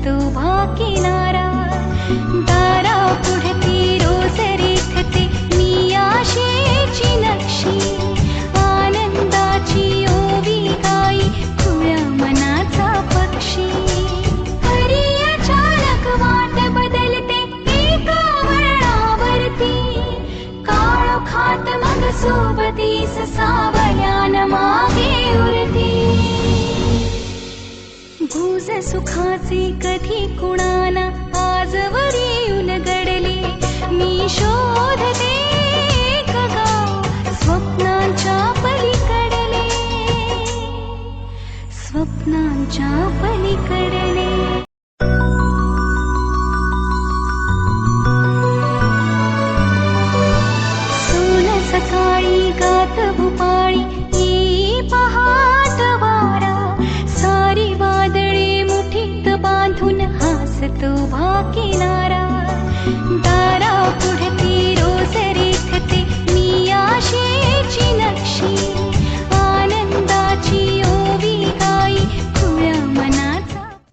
उभा किनारा, दारा पुढती रोज रेखते मी आशेची नक्षी, आनंदाची ओवी गाई खुळ्या मनाचा पक्षी. हरी अचानक वाट बदलते एका वळणावरती, काळोखात मग सोबतीस सावल्यान मागे उरती. गुज सुखाचे कधी कुणाला आजवरी येऊन गडले, मी शोधते एक गाव स्वप्नांच्या पलीकडले, स्वप्नांच्या पलीकडले.